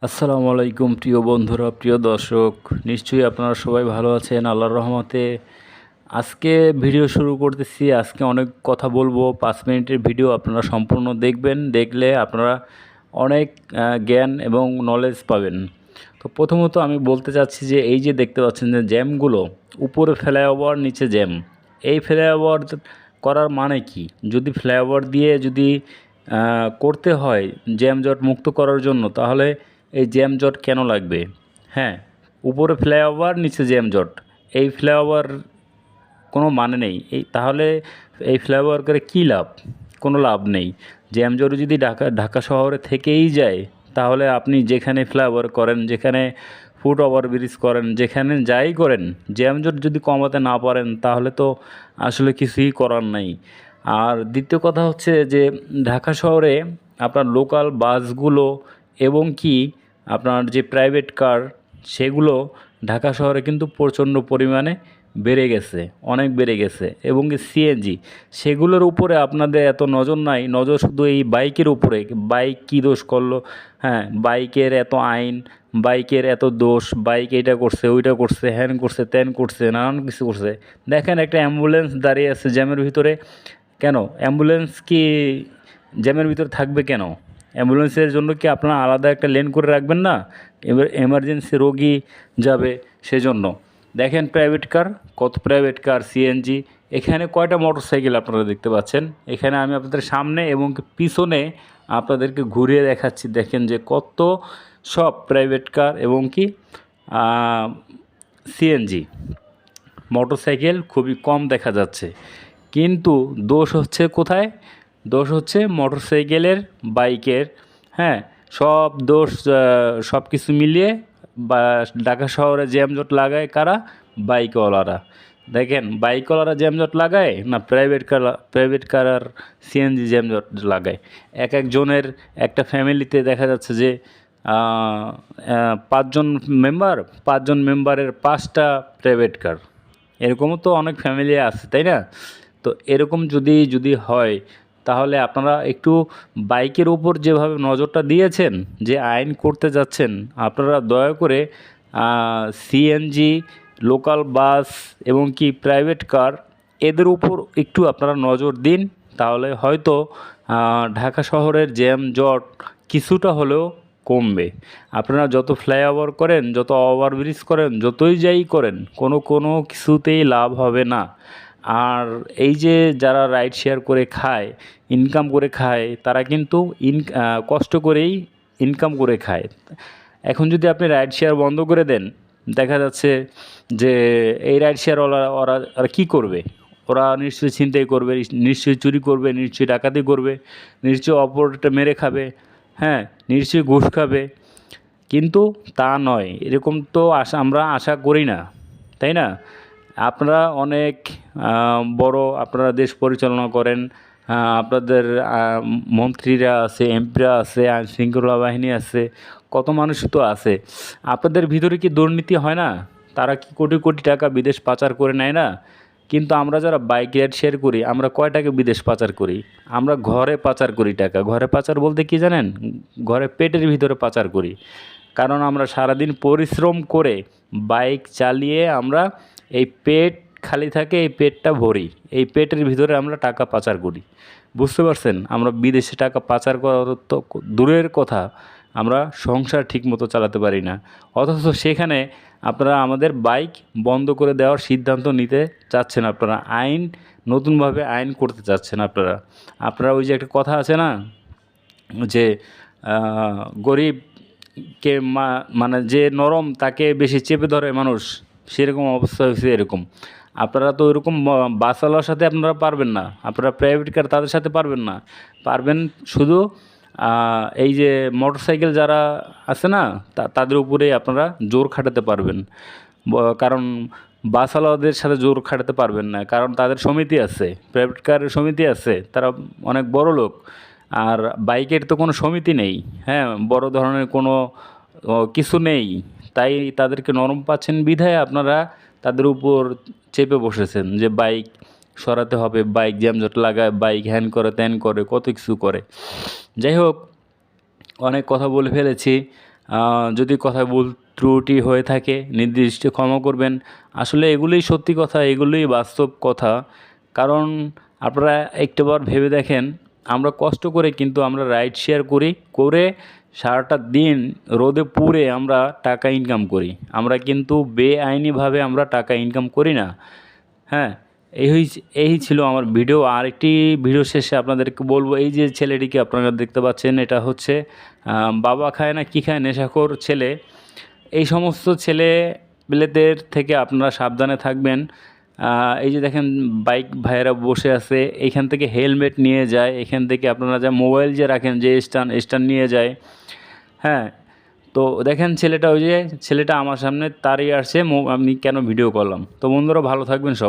আসসালামু আলাইকুম প্রিয় বন্ধুরা, প্রিয় দর্শক, নিশ্চয়ই আপনারা সবাই ভালো আছেন আল্লাহর রহমতে। আজকে ভিডিও শুরু করতেছি। আজকে অনেক কথা বলবো, 5 মিনিটের ভিডিও আপনারা সম্পূর্ণ দেখবেন। দেখলে আপনারা অনেক জ্ঞান এবং নলেজ পাবেন। তো প্রথমত আমি বলতে চাচ্ছি যে এই যে দেখতে পাচ্ছেন যে জ্যামগুলো, উপরে ফ্লাইওভার নিচে জ্যাম, এই ফ্লাইওভার করার মানে কি? যদি ফ্লাইওভার দিয়ে যদি করতে হয় জ্যাম জট মুক্ত করার জন্য, তাহলে এই জ্যামজট কেন লাগবে? হ্যাঁ, উপরে ফ্লাইওভার নিচে জ্যামজট, এই ফ্লাইওভার কোনো মানে নেই। তাহলে এই ফ্লাইওভার করে কী লাভ? কোনো লাভ নেই। জ্যামজট যদি ঢাকা শহরে থেকেই যায়, তাহলে আপনি যেখানে ফ্লাইওভার করেন, যেখানে ফুট ওভারব্রিজ করেন, যেখানে যাই করেন, জ্যামজট যদি কমাতে না পারেন, তাহলে তো আসলে কিছুই করার নাই। আর দ্বিতীয় কথা হচ্ছে যে ঢাকা শহরে আপনার লোকাল বাসগুলো এবং কি আপনার যে প্রাইভেট কার, সেগুলো ঢাকা শহরে কিন্তু প্রচণ্ড পরিমাণে বেড়ে গেছে, অনেক বেড়ে গেছে। এবং সিএনজি, সেগুলোর উপরে আপনাদের এত নজর নাই, নজর শুধু এই বাইকের উপরে। বাইক কী দোষ করলো? হ্যাঁ, বাইকের এত আইন, বাইকের এত দোষ, বাইক এইটা করছে, ওইটা করছে, হ্যান করছে, ত্যান করছে, নানান কিছু করছে। দেখেন একটা অ্যাম্বুলেন্স দাঁড়িয়ে আছে জ্যামের ভিতরে, কেন অ্যাম্বুলেন্স কি জ্যামের ভিতরে থাকবে কেন? অ্যাম্বুলেন্সের জন্য কি আপনারা আলাদা একটা লেন করে রাখবেন না? এবার এমার্জেন্সি রোগী যাবে সেজন্য। দেখেন প্রাইভেট কার, কত প্রাইভেট কার, সিএনজি। এখানে কয়টা মোটরসাইকেল আপনারা দেখতে পাচ্ছেন? এখানে আমি আপনাদের সামনে এবং পিছনে আপনাদেরকে ঘুরিয়ে দেখাচ্ছি। দেখেন যে কত সব প্রাইভেট কার এবং কি সিএনজি মোটরসাইকেল খুবই কম দেখা যাচ্ছে। কিন্তু দোষ হচ্ছে কোথায়? দোষ হচ্ছে মোটরসাইকেলের, বাইকের। হ্যাঁ, সব দোষ, সব কিছু মিলিয়ে বা ঢাকা শহরে জ্যামজট লাগায় কারা? বাইকওয়ালারা। দেখেন বাইকওয়ালারা জ্যামজট লাগায় না প্রাইভেট কার আর সিএনজি জ্যামজট লাগায়? এক একজনের একটা ফ্যামিলিতে দেখা যাচ্ছে যে 5 জন মেম্বার, 5 জন মেম্বারের 5টা প্রাইভেট কার। এরকমও তো অনেক ফ্যামিলি আছে, তাই না? তো এরকম যদি হয়, তাহলে আপনারা একটু বাইকের উপর যেভাবে নজরটা দিয়েছেন, যে আইন করতে যাচ্ছেন, আপনারা দয়া করে সিএনজি, লোকাল বাস এবং কি প্রাইভেট কার, এদের উপর একটু আপনারা নজর দিন। তাহলে হয়তো ঢাকা শহরের জ্যাম জট কিছুটা হলেও কমবে। আপনারা যত ফ্লাইওভার করেন, যত ওভারব্রিজ করেন, যতই যাই করেন, কোনো কিছুতেই লাভ হবে না। আর এই যে যারা রাইড শেয়ার করে খায়, ইনকাম করে খায়, তারা কিন্তু কষ্ট করেই ইনকাম করে খায়। এখন যদি আপনি রাইড শেয়ার বন্ধ করে দেন, দেখা যাচ্ছে যে এই রাইড শেয়ারওয়ালা ওরা কী করবে? ওরা নিশ্চয়ই ছিনতাই করবে, নিশ্চয়ই চুরি করবে, নিশ্চয়ই ডাকাতি করবে, নিশ্চয়ই অপরটা মেরে খাবে, হ্যাঁ, নিশ্চয়ই ঘুষ খাবে। কিন্তু তা নয়, এরকম তো আমরা আশা করি না, তাই না? আপনারা অনেক বড়, আপনারা দেশ পরিচালনা করেন, আপনাদের মন্ত্রীরা আছে, এমপিরা আছে, আইনশৃঙ্খলা বাহিনী আছে, কত মানুষ তো আছে। আপনাদের ভিতরে কি দুর্নীতি হয় না? তারা কি কোটি কোটি টাকা বিদেশ পাচার করে নেয় না? কিন্তু আমরা যারা বাইক রাইড শেয়ার করি, আমরা কয় টাকা বিদেশ পাচার করি? আমরা ঘরে পাচার করি টাকা। ঘরে পাচার বলতে কি জানেন? ঘরে পেটের ভিতরে পাচার করি। কারণ আমরা সারাদিন পরিশ্রম করে বাইক চালিয়ে আমরা এই পেট খালি থাকে, এই পেটটা ভরি, এই পেটের ভিতরে আমরা টাকা পাচার করি। বুঝতে পারছেন? আমরা বিদেশে টাকা পাচার করা তো দূরের কথা, আমরা সংসার ঠিকমতো চালাতে পারি না। অথচ সেখানে আপনারা আমাদের বাইক বন্ধ করে দেওয়ার সিদ্ধান্ত নিতে চাচ্ছেন। আপনারা নতুনভাবে আইন করতে চাচ্ছেন। আপনারা ওই যে একটা কথা আছে না, যে গরিবকে মানে যে নরম তাকে বেশি চেপে ধরে মানুষ, সেরকম অবস্থা হয়েছে এরকম। আপনারা তো ওইরকম বাসওয়ালার সাথে আপনারা পারবেন না, আপনারা প্রাইভেট কার তাদের সাথে পারবেন না। পারবেন শুধু এই যে মোটরসাইকেল যারা আছে না, তাদের উপরেই আপনারা জোর খাটাতে পারবেন। কারণ বাসওয়ালাদের সাথে জোর খাটাতে পারবেন না, কারণ তাদের সমিতি আছে, প্রাইভেট কারের সমিতি আছে, তারা অনেক বড় লোক। আর বাইকের তো কোনো সমিতি নেই, হ্যাঁ, বড় ধরনের কোনো কিছু নেই। তাই তাদেরকে নরম পাচ্ছেন বিধায় আপনারা তাদের উপর চেপে বসেছেন যে বাইক সরাতে হবে, বাইক জ্যামজট লাগায়, বাইক হ্যান করে ত্যান করে, কত কিছু করে। যাই হোক, অনেক কথা বলে ফেলেছি। যদি কথায় ভুল ত্রুটি হয়ে থাকে নির্দিষ্ট ক্ষমা করবেন। আসলে এগুলোই সত্যি কথা, এগুলোই বাস্তব কথা। কারণ আপনারা একটাবার ভেবে দেখেন, আমরা কষ্ট করে কিন্তু আমরা রাইড শেয়ার করে সারাটা দিন রোদে পুড়ে আমরা টাকা ইনকাম করি। আমরা কিন্তু বেআইনিভাবে আমরা টাকা ইনকাম করি না। হ্যাঁ, এই ছিল আমার ভিডিও। আর একটি ভিডিও শেষে আপনাদেরকে বলবো, এই যে ছেলেটিকে আপনারা দেখতে পাচ্ছেন, এটা হচ্ছে বাবা খায় না কি খায়, নেশাখোর ছেলে। এই সমস্ত ছেলেপেলেদের থেকে আপনারা সাবধানে থাকবেন। এই যে দেখেন বাইক ভাইয়েরা বসে আছে, এইখান থেকে হেলমেট নিয়ে যায়, এখান থেকে আপনারা যা মোবাইল যে রাখেন যে স্ট্যান্ড নিয়ে যায়। হ্যাঁ, তো দেখেন ছেলেটা, ওই যে ছেলেটা আমার সামনে তাড়িয়ে আসছে, আমি কেন ভিডিও করলাম। তো বন্ধুরা ভালো থাকবেন সবাই।